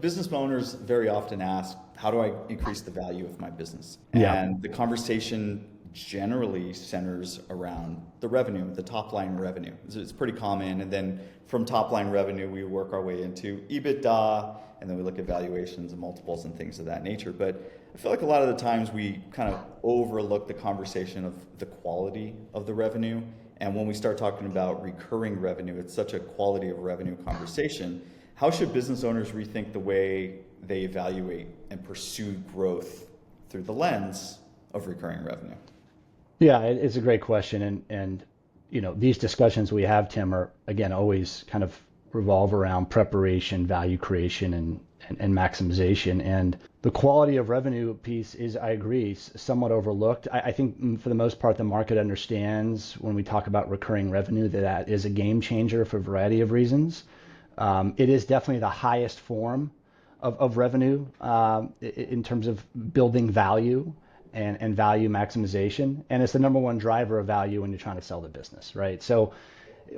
business owners very often ask, how do I increase the value of my business? Yeah. And the conversation generally centers around the revenue, the top line revenue. It's pretty common. And then from top line revenue, we work our way into EBITDA, and then we look at valuations and multiples and things of that nature. But I feel like a lot of the times we kind of overlook the conversation of the quality of the revenue. And when we start talking about recurring revenue, it's such a quality of revenue conversation. How should business owners rethink the way they evaluate and pursue growth through the lens of recurring revenue? Yeah, it's a great question. And these discussions we have, Tim, are again always kind of revolve around preparation, value creation, and maximization. And the quality of revenue piece is, I agree, somewhat overlooked. I think for the most part, the market understands when we talk about recurring revenue that is a game changer for a variety of reasons. It is definitely the highest form of revenue in terms of building value and value maximization. And it's the number one driver of value when you're trying to sell the business, right? So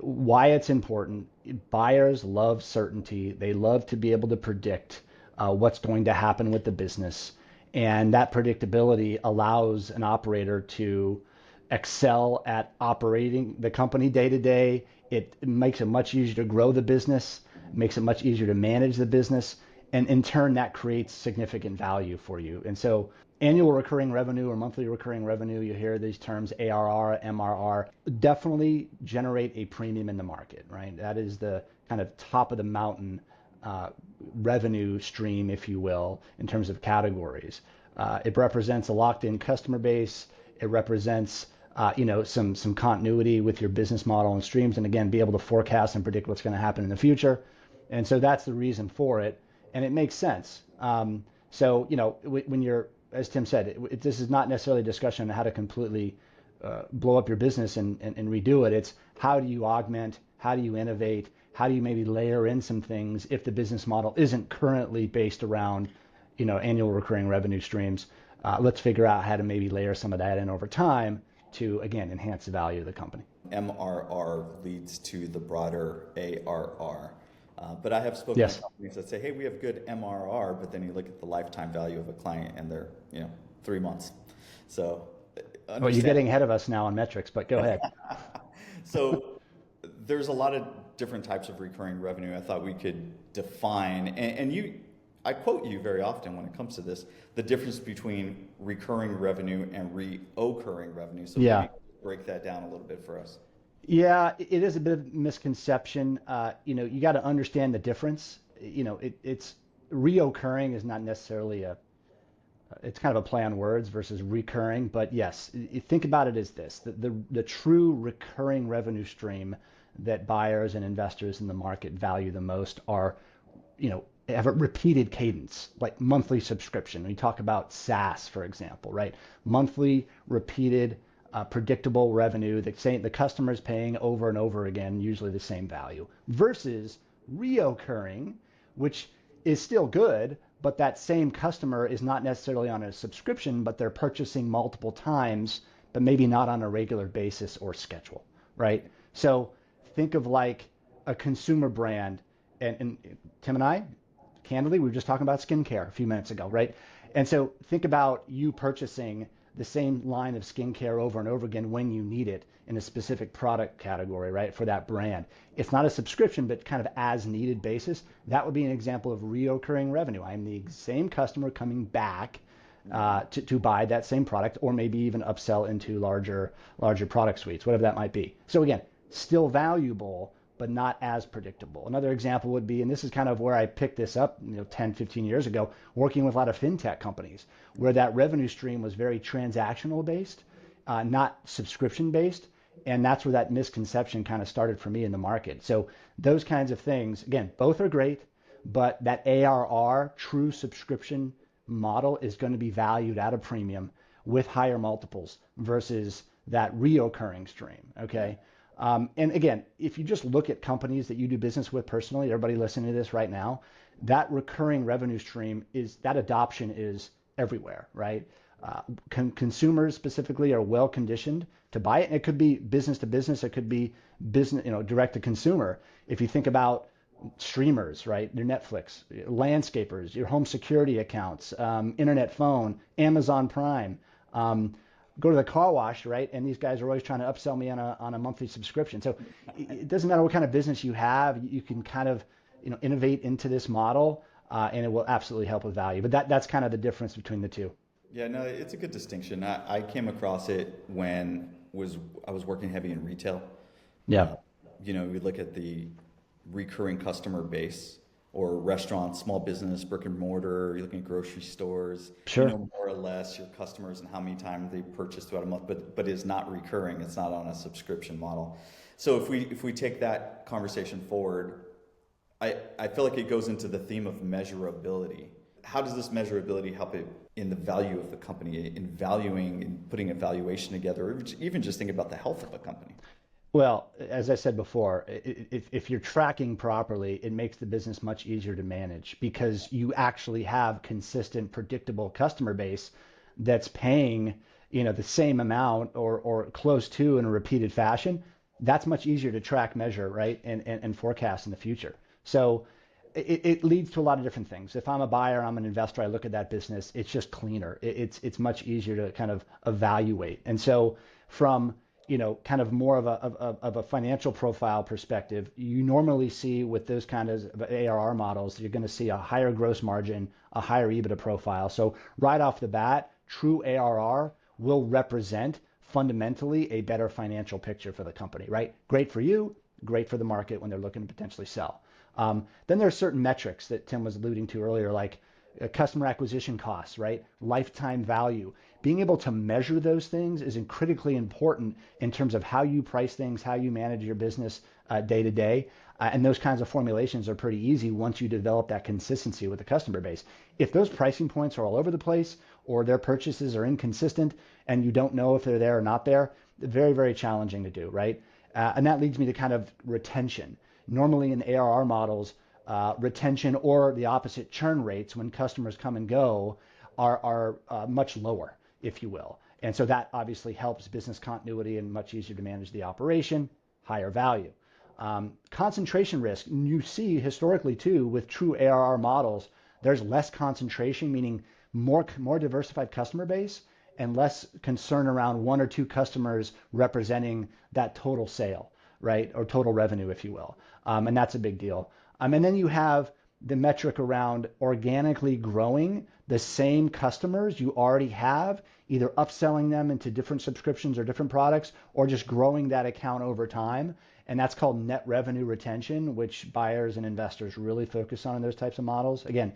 why it's important, buyers love certainty. They love to be able to predict what's going to happen with the business. And that predictability allows an operator to excel at operating the company day to day. It makes it much easier to grow the business, makes it much easier to manage the business. And in turn, that creates significant value for you. And so annual recurring revenue or monthly recurring revenue, you hear these terms ARR, MRR, definitely generate a premium in the market, right? That is the kind of top of the mountain revenue stream, if you will, in terms of categories. It represents a locked-in customer base. It represents some continuity with your business model and streams, and again, be able to forecast and predict what's going to happen in the future. And so that's the reason for it, and it makes sense. So when you're, as Tim said, this is not necessarily a discussion on how to completely blow up your business and redo it. It's how do you augment, how do you innovate, how do you maybe layer in some things if the business model isn't currently based around annual recurring revenue streams. Let's figure out how to maybe layer some of that in over time to, again, enhance the value of the company. MRR leads to the broader ARR. But I have spoken to companies that say, hey, we have good MRR, but then you look at the lifetime value of a client and they're 3 months. So well, you're getting ahead of us now on metrics, but go ahead. So there's a lot of different types of recurring revenue I thought we could define. And I quote you very often when it comes to this, the difference between recurring revenue and reoccurring revenue. So maybe break that down a little bit for us. Yeah, it is a bit of a misconception. You got to understand the difference. It's reoccurring is not necessarily it's kind of a play on words versus recurring, but yes, you think about it as this, the true recurring revenue stream that buyers and investors in the market value the most are, have a repeated cadence, like monthly subscription. We talk about SaaS, for example, right? Monthly repeated predictable revenue that the customer is paying over and over again, usually the same value, versus reoccurring, which is still good, but that same customer is not necessarily on a subscription, but they're purchasing multiple times, but maybe not on a regular basis or schedule, right? So think of like a consumer brand, and Tim and I, candidly, we were just talking about skincare a few minutes ago, right? And so think about you purchasing the same line of skincare over and over again when you need it in a specific product category, right, for that brand. It's not a subscription, but kind of as needed basis. That would be an example of reoccurring revenue. I'm the same customer coming back to buy that same product, or maybe even upsell into larger product suites, whatever that might be. So again, still valuable, but not as predictable. Another example would be, and this is kind of where I picked this up 10, 15 years ago, working with a lot of fintech companies, where that revenue stream was very transactional based, not subscription based. And that's where that misconception kind of started for me in the market. So those kinds of things, again, both are great, but that ARR, true subscription model, is going to be valued at a premium with higher multiples versus that reoccurring stream, okay? And again, if you just look at companies that you do business with personally, everybody listening to this right now, that recurring revenue stream that adoption is everywhere, right? Consumers specifically are well conditioned to buy it. And it could be business to business. It could be business, direct to consumer. If you think about streamers, right? Your Netflix, landscapers, your home security accounts, internet phone, Amazon Prime. Um, Go to the car wash, right? And these guys are always trying to upsell me on a monthly subscription. So it doesn't matter what kind of business you have, you can kind of innovate into this model, and it will absolutely help with value. But that's kind of the difference between the two. Yeah, no, it's a good distinction. I came across it when I was working heavy in retail. Yeah, You look at the recurring customer base or restaurants, small business, brick and mortar, you're looking at grocery stores, sure. more or less your customers and how many times they purchase throughout a month, but it's not recurring. It's not on a subscription model. So if we take that conversation forward, I feel like it goes into the theme of measurability. How does this measurability help it in the value of the company, in valuing and putting a valuation together, or even just thinking about the health of a company? Well, as I said before, if you're tracking properly, it makes the business much easier to manage because you actually have consistent, predictable customer base that's paying, the same amount or close to in a repeated fashion. That's much easier to track, measure, right, and forecast in the future. So it leads to a lot of different things. If I'm a buyer, I'm an investor, I look at that business, it's just cleaner. It's much easier to kind of evaluate. And so from kind of more of a financial profile perspective, you normally see with those kind of ARR models, you're going to see a higher gross margin, a higher EBITDA profile. So right off the bat, true ARR will represent fundamentally a better financial picture for the company, right? Great for you, great for the market when they're looking to potentially sell. Then there are certain metrics that Tim was alluding to earlier, like customer acquisition costs, right? Lifetime value. Being able to measure those things is critically important in terms of how you price things, how you manage your business day to day. And those kinds of formulations are pretty easy once you develop that consistency with the customer base. If those pricing points are all over the place or their purchases are inconsistent and you don't know if they're there or not there, very, very challenging to do, right? And that leads me to kind of retention. Normally in ARR models, retention or the opposite churn rates when customers come and go are much lower, if you will. And so that obviously helps business continuity and much easier to manage the operation, higher value. Concentration risk, you see historically too with true ARR models, there's less concentration, meaning more diversified customer base and less concern around one or two customers representing that total sale, right? Or total revenue, if you will. And that's a big deal. And then you have the metric around organically growing the same customers you already have, either upselling them into different subscriptions or different products, or just growing that account over time. And that's called net revenue retention, which buyers and investors really focus on in those types of models. Again,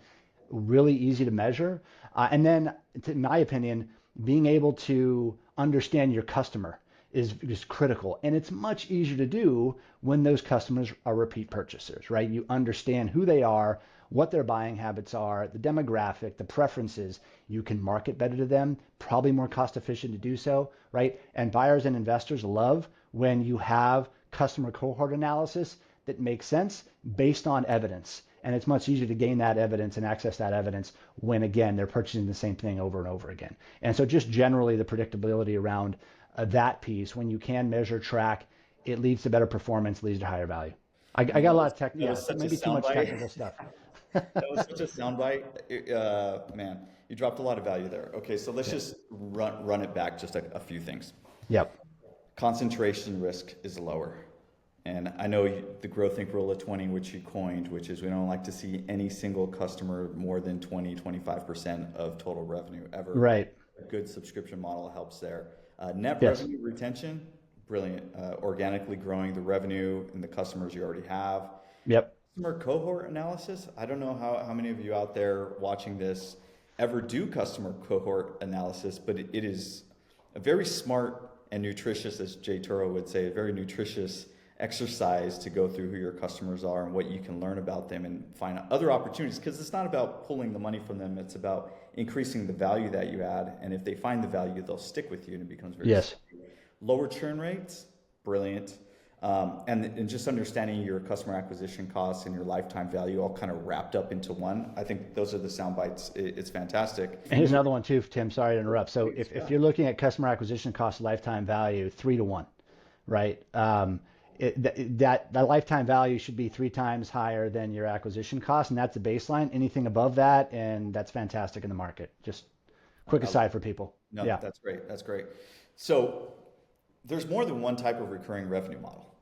really easy to measure. And then, in my opinion, being able to understand your customer is critical. And it's much easier to do when those customers are repeat purchasers, right? You understand who they are, what their buying habits are, the demographic, the preferences. You can market better to them, probably more cost efficient to do so, right? And buyers and investors love when you have customer cohort analysis that makes sense based on evidence. And it's much easier to gain that evidence and access that evidence when, again, they're purchasing the same thing over and over again. And so just generally the predictability around that piece, when you can measure, track, it leads to better performance, leads to higher value. I got a lot of tech, That yeah, was such a maybe too much soundbite. technical stuff. That was such a soundbite. Man, you dropped a lot of value there. Okay, so let's Yeah. just run it back just a few things. Yep. Concentration risk is lower. And I know the Growthink rule of 20, which you coined, which is we don't like to see any single customer more than 20-25% of total revenue ever. Right. A good subscription model helps there. Net Yes. revenue retention, brilliant. Organically growing the revenue and the customers you already have. Yep. Customer cohort analysis. I don't know how many of you out there watching this ever do customer cohort analysis, but it is a very smart and nutritious, as Jay Turo would say, a very nutritious exercise to go through who your customers are and what you can learn about them and find other opportunities, because it's not about pulling the money from them, it's about increasing the value that you add, and if they find the value, they'll stick with you and it becomes very Yes. sticky. Lower churn rates, brilliant. And just understanding your customer acquisition costs and your lifetime value all kind of wrapped up into one. I think those are the sound bites. It's fantastic. And here's another one too, Tim, sorry to interrupt. So Please, if yeah. you're looking at customer acquisition cost lifetime value, 3 to 1, right? That lifetime value should be 3 times higher than your acquisition cost, and that's the baseline. Anything above that, and that's fantastic in the market. Just quick I, aside for people. no, Yeah. that's great. That's great. So there's more than one type of recurring revenue model,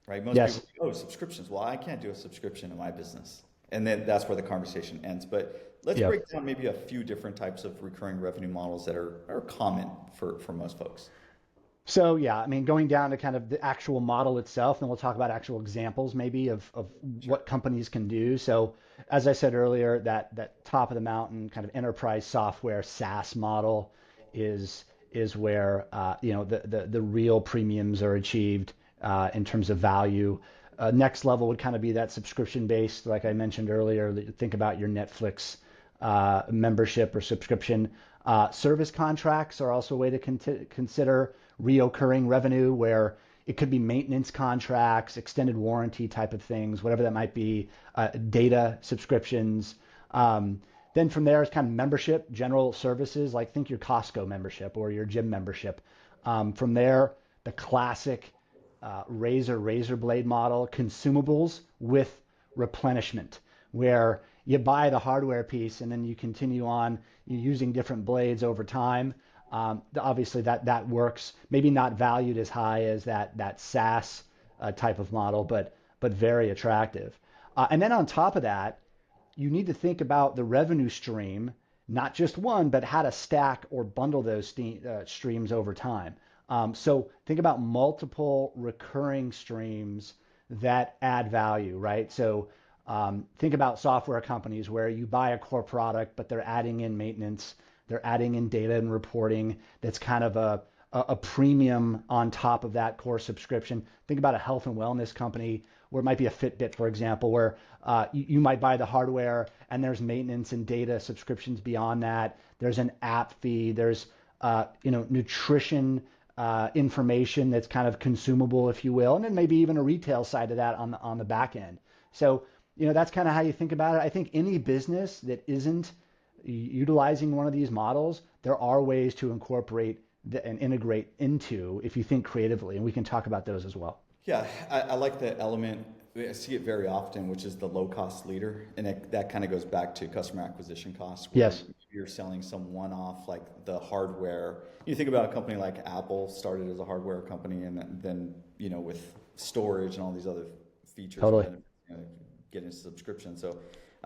right? Most people Yes. think, oh, subscriptions. Well, I can't do a subscription in my business. And then that's where the conversation ends. But let's Yep. break down maybe a few different types of recurring revenue models that are common for most folks. So yeah, I mean, going down to kind of the actual model itself, then we'll talk about actual examples maybe of Sure. what companies can do. So as I said earlier, that top of the mountain kind of enterprise software SaaS model is where the real premiums are achieved in terms of value. Next level would kind of be that subscription based, like I mentioned earlier. Think about your Netflix membership or subscription. Service contracts are also a way to consider reoccurring revenue, where it could be maintenance contracts, extended warranty type of things, whatever that might be, data subscriptions. Then from there is kind of membership, general services, like think your Costco membership or your gym membership. From there, the classic razor blade model, consumables with replenishment, where you buy the hardware piece and then you continue on using different blades over time. Obviously, that works. Maybe not valued as high as that SaaS type of model, but very attractive. And then on top of that, you need to think about the revenue stream, not just one, but how to stack or bundle those streams over time. So think about multiple recurring streams that add value, right? So think about software companies where you buy a core product, but they're adding in maintenance, they're adding in data and reporting. That's kind of a premium on top of that core subscription. Think about a health and wellness company where it might be a Fitbit, for example, where you might buy the hardware and there's maintenance and data subscriptions beyond that. There's an app fee. There's nutrition information that's kind of consumable, if you will, and then maybe even a retail side of that on the back end. So that's kind of how you think about it. I think any business that isn't utilizing one of these models, there are ways to incorporate and integrate into if you think creatively, and we can talk about those as well. Yeah, I like the element. I see it very often, which is the low cost leader. And that kind of goes back to customer acquisition costs, where Yes, you're selling some one off, like the hardware. You think about a company like Apple started as a hardware company, and then, with storage and all these other features and totally. benefits, get into subscription. So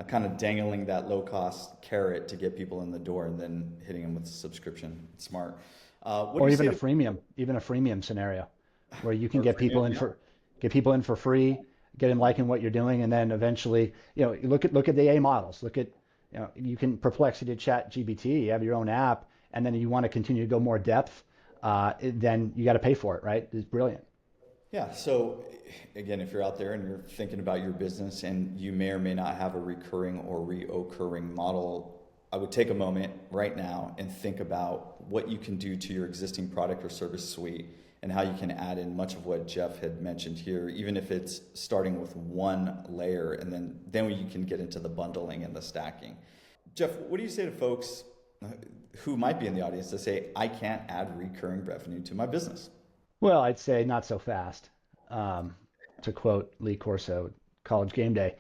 kind of dangling that low cost carrot to get people in the door and then hitting them with a subscription. It's smart. What do Or you even say a to freemium, scenario where you can or freemium? Yeah. get people in for free, get them liking what you're doing, and then eventually, look at the A models. Look at, you can Perplexity, Chat GBT, you have your own app, and then you want to continue to go more depth, then you got to pay for it, right? It's brilliant. Yeah. So again, if you're out there and you're thinking about your business and you may or may not have a recurring or reoccurring model, I would take a moment right now and think about what you can do to your existing product or service suite and how you can add in much of what Jeff had mentioned here, even if it's starting with one layer, and then you can get into the bundling and the stacking. Jeff, what do you say to folks who might be in the audience that say, I can't add recurring revenue to my business? Well, I'd say not so fast. Um, to quote Lee Corso, College Game Day.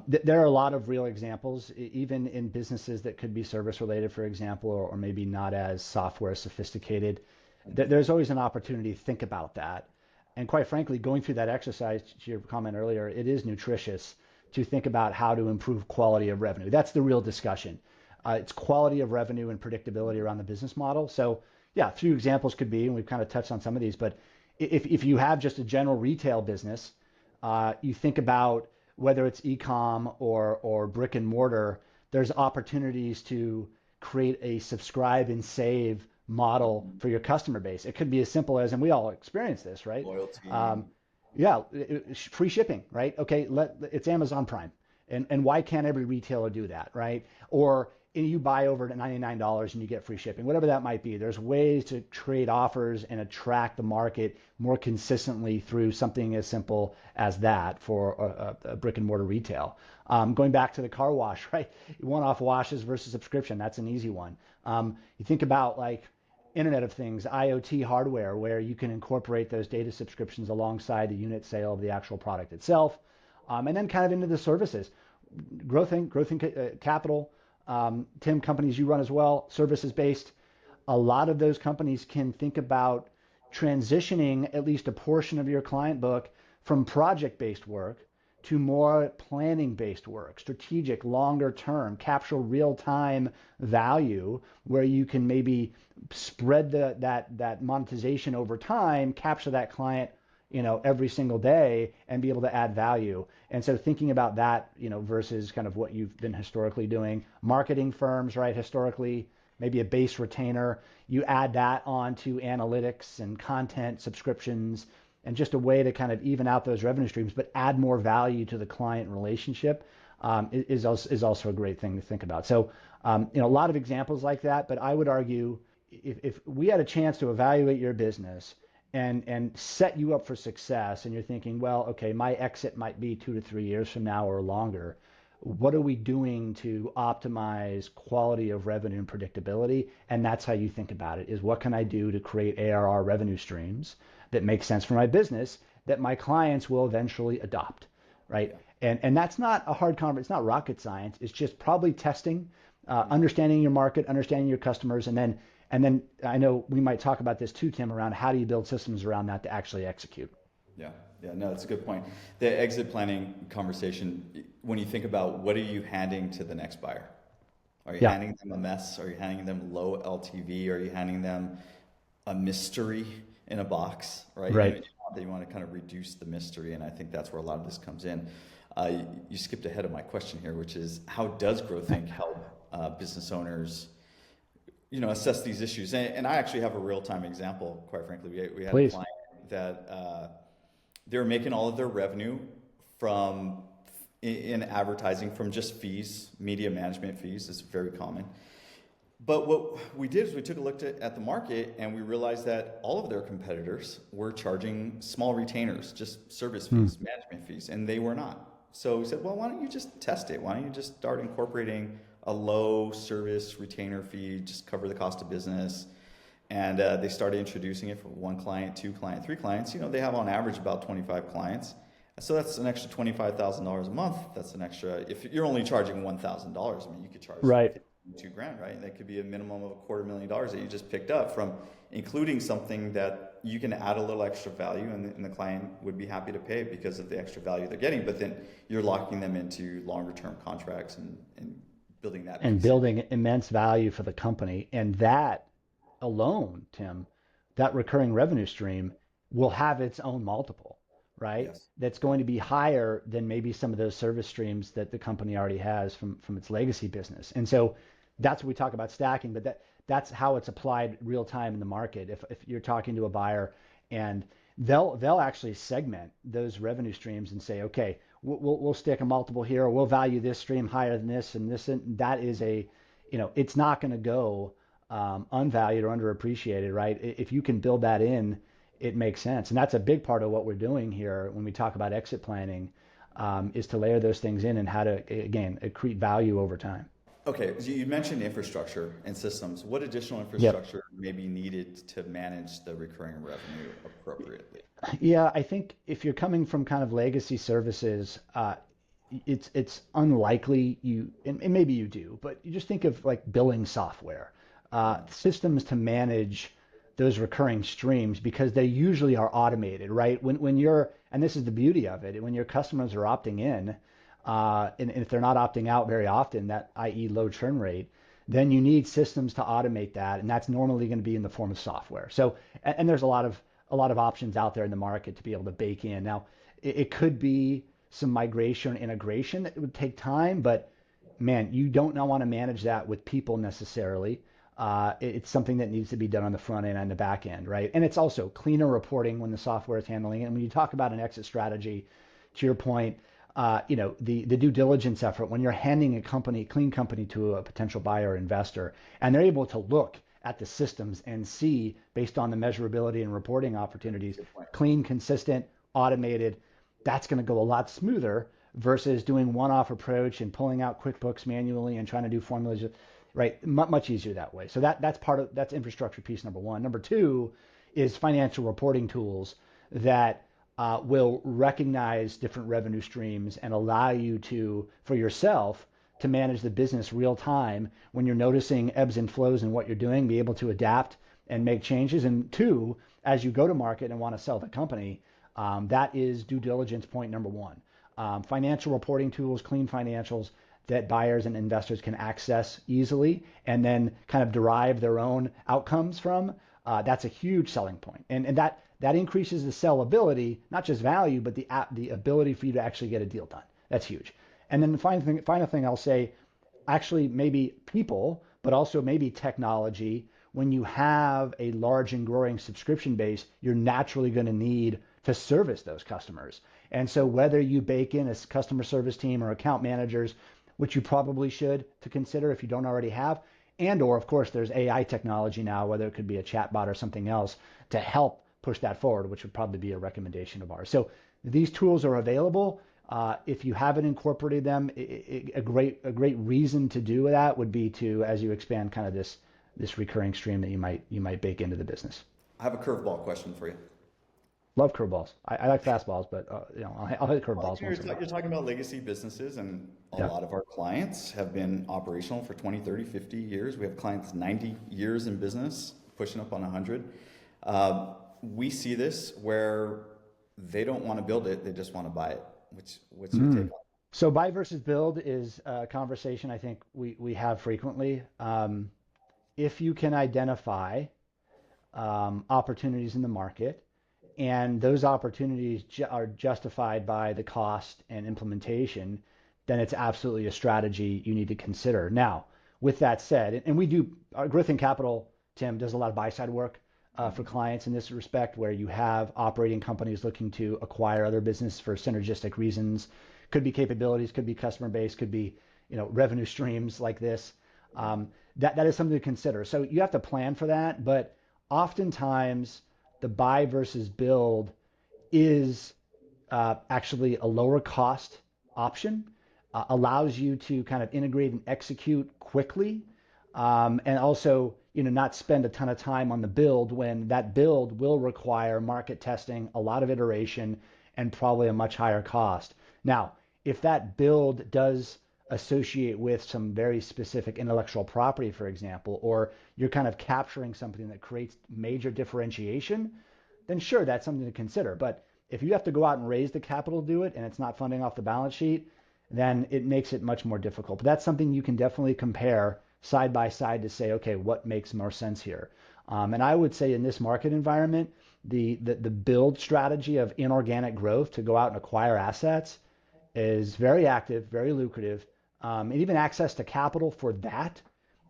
There are a lot of real examples, even in businesses that could be service related, for example, or maybe not as software sophisticated. There's always an opportunity to think about that. And quite frankly, going through that exercise, to your comment earlier, it is nutritious to think about how to improve quality of revenue. That's the real discussion. It's quality of revenue and predictability around the business model. So yeah, a few examples could be, and we've kind of touched on some of these, but if you have just a general retail business, you think about whether it's e-com or brick and mortar, there's opportunities to create a subscribe and save model for your customer base. It could be as simple as, and we all experience this, right? Loyalty. Um, yeah, free shipping, right? Okay, it's Amazon Prime, and why can't every retailer do that, right? Or you buy over to $99 and you get free shipping, whatever that might be. There's ways to create offers and attract the market more consistently through something as simple as that for a brick and mortar retail. Going back to the car wash, right? One-off washes versus subscription, that's an easy one. You think about like Internet of Things, IoT hardware, where you can incorporate those data subscriptions alongside the unit sale of the actual product itself. And then kind of into the services. Growthink Capital, Tim, companies you run as well, services based. A lot of those companies can think about transitioning at least a portion of your client book from project based work to more planning based work, strategic, longer term, capture real time value where you can maybe spread that monetization over time, capture that client, every single day and be able to add value. And so thinking about that, versus kind of what you've been historically doing, marketing firms, right? Historically, maybe a base retainer, you add that on to analytics and content subscriptions and just a way to kind of even out those revenue streams, but add more value to the client relationship is also a great thing to think about. So, a lot of examples like that, but I would argue if we had a chance to evaluate your business and set you up for success, and you're thinking, well, okay, my exit might be 2 to 3 years from now or longer. What are we doing to optimize quality of revenue and predictability? And that's how you think about it, is what can I do to create ARR revenue streams that make sense for my business that my clients will eventually adopt, right? And that's not a hard conversation. It's not rocket science. It's just probably testing, understanding your market, understanding your customers, and then I know we might talk about this too, Tim, around how do you build systems around that to actually execute. Yeah, yeah, no, that's a good point. The exit planning conversation, when you think about what are you handing to the next buyer? Are you Yeah, handing them a mess? Are you handing them low LTV? Are you handing them a mystery in a box, right? right. You want to kind of reduce the mystery, and I think that's where a lot of this comes in. You skipped ahead of my question here, which is how does Growthink help business owners, assess these issues? And I actually have a real-time example, quite frankly. We had a Please. client that they were making all of their revenue from in advertising from just fees, media management fees. It's very common. But what we did is we took a look at the market and we realized that all of their competitors were charging small retainers, just service Hmm. fees, management fees, and they were not. So we said, well, why don't you just test it? Why don't you just start incorporating a low service retainer fee, just cover the cost of business? And they started introducing it for one client, two client, three clients. They have on average about 25 clients. So that's an extra $25,000 a month. That's an extra, if you're only charging $1,000, I mean, you could charge Right. $2,000, right? That could be a minimum of $250,000 that you just picked up from including something that you can add a little extra value, and the client would be happy to pay because of the extra value they're getting. But then you're locking them into longer term contracts and building that And piece in. building immense value for the company. And that alone, Tim, that recurring revenue stream will have its own multiple, right? Yes. That's Yeah. going to be higher than maybe some of those service streams that the company already has from its legacy business. And so that's what we talk about stacking, but that's how it's applied real time in the market. If you're talking to a buyer and they'll actually segment those revenue streams and say, okay, we'll stick a multiple here, or we'll value this stream higher than this, and this, and that is it's not going to go unvalued or underappreciated, right? If you can build that in, it makes sense. And that's a big part of what we're doing here when we talk about exit planning, is to layer those things in and how to, again, accrete value over time. Okay, so you mentioned infrastructure and systems. What additional Yep. infrastructure may be needed to manage the recurring revenue appropriately? Yeah, I think if you're coming from kind of legacy services, it's unlikely and maybe you do, but you just think of like billing software, systems to manage those recurring streams because they usually are automated, right? And this is the beauty of it, when your customers are opting in, and if they're not opting out very often, that i.e. low churn rate, then you need systems to automate that, and that's normally going to be in the form of software. So, and there's a lot of options out there in the market to be able to bake in. Now, it could be some migration or integration that would take time, but man, you don't want to manage that with people necessarily. It's something that needs to be done on the front end and the back end, right? And it's also cleaner reporting when the software is handling it. And when you talk about an exit strategy, to your point, the due diligence effort when you're handing a clean company to a potential buyer or investor, and they're able to look at the systems and see based on the measurability and reporting opportunities, Good point. clean, consistent, automated, that's going to go a lot smoother versus doing one-off approach and pulling out QuickBooks manually and trying to do formulas. right? Much easier that way. So that's infrastructure piece number one. Number two is financial reporting tools that will recognize different revenue streams and allow you to, for yourself, to manage the business real time when you're noticing ebbs and flows in what you're doing, be able to adapt and make changes. And two, as you go to market and want to sell the company, that is due diligence point number one. Financial reporting tools, clean financials that buyers and investors can access easily and then kind of derive their own outcomes from. That's a huge selling point. And that increases the sellability, not just value, but the ability for you to actually get a deal done. That's huge. And then the final thing I'll say, actually maybe people, but also maybe technology. When you have a large and growing subscription base, you're naturally going to need to service those customers. And so whether you bake in a customer service team or account managers, which you probably should to consider if you don't already have, and or of course there's AI technology now, whether it could be a chatbot or something else to help push that forward, which would probably be a recommendation of ours. So these tools are available. If you haven't incorporated them, a great reason to do that would be to, as you expand kind of this recurring stream that you might bake into the business. I have a curveball question for you. Love curveballs. I like fastballs, but I'll hit curveballs You're, once in a while. you're talking about legacy businesses, and a Yeah. lot of our clients have been operational for 20, 30, 50 years. We have clients 90 years in business, pushing up on 100. We see this where they don't want to build it, they just want to buy it. What's your take on it? So buy versus build is a conversation I think we have frequently. If you can identify opportunities in the market, and those opportunities are justified by the cost and implementation, then it's absolutely a strategy you need to consider. Now, with that said, and we do, our Growthink Capital, Tim, does a lot of buy-side work for clients in this respect, where you have operating companies looking to acquire other business for synergistic reasons. Could be capabilities, could be customer base, could be revenue streams like this. That is something to consider. So you have to plan for that, but oftentimes the buy versus build is actually a lower cost option, allows you to kind of integrate and execute quickly, and also not spend a ton of time on the build when that build will require market testing, a lot of iteration, and probably a much higher cost. Now, if that build does associate with some very specific intellectual property, for example, or you're kind of capturing something that creates major differentiation, then sure, that's something to consider. But if you have to go out and raise the capital to do it and it's not funding off the balance sheet, then it makes it much more difficult. But that's something you can definitely compare side by side to say, okay, what makes more sense here? And I would say in this market environment, the build strategy of inorganic growth to go out and acquire assets is very active, very lucrative. And even access to capital for that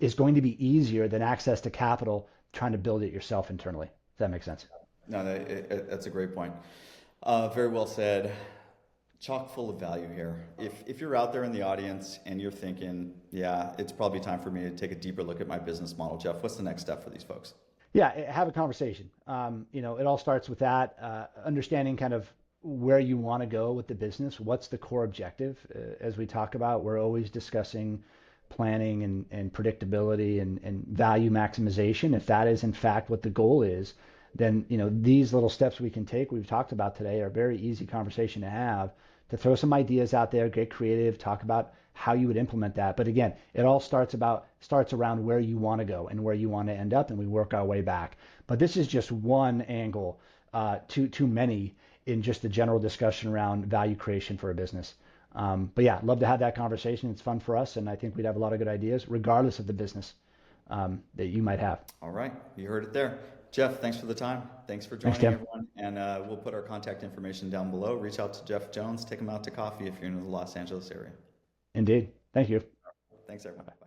is going to be easier than access to capital trying to build it yourself internally. Does that make sense? No, that's a great point. Very well said. Chock full of value here. If you're out there in the audience and you're thinking, yeah, it's probably time for me to take a deeper look at my business model, Jeff, what's the next step for these folks? Yeah, have a conversation. It all starts with that, understanding kind of where you want to go with the business. What's the core objective? As we talk about, we're always discussing planning and predictability and value maximization. If that is in fact what the goal is, then these little steps we can take, we've talked about today, are a very easy conversation to have, to throw some ideas out there, get creative, talk about how you would implement that. But again, it all starts around where you want to go and where you want to end up, and we work our way back. But this is just one angle, too many in just the general discussion around value creation for a business. But yeah, love to have that conversation. It's fun for us, and I think we'd have a lot of good ideas, regardless of the business that you might have. All right, you heard it there. Jeff, thanks for the time. Thanks for joining, everyone. And we'll put our contact information down below. Reach out to Jeff Jones. Take him out to coffee if you're in the Los Angeles area. Indeed. Thank you. Thanks, everyone. Bye.